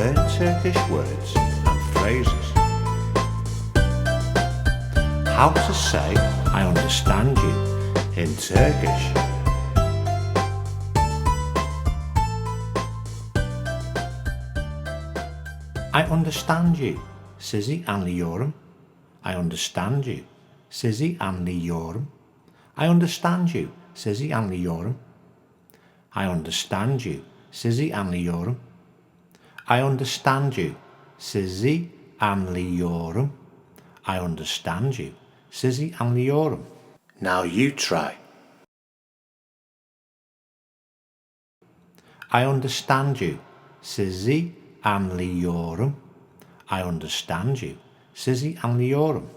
learn Turkish words and phrases. How to say I understand you in Turkish. I understand you. Sizi anlıyorum. I understand you. Sizi anlıyorum. I understand you. Sizi anlıyorum. I understand you. Sizi anlıyorum. I understand you. Sizi anlıyorum. I understand you. Sizi anlıyorum. Now you try. I understand you. Sizi anlıyorum. I understand you. Sizi anlıyorum.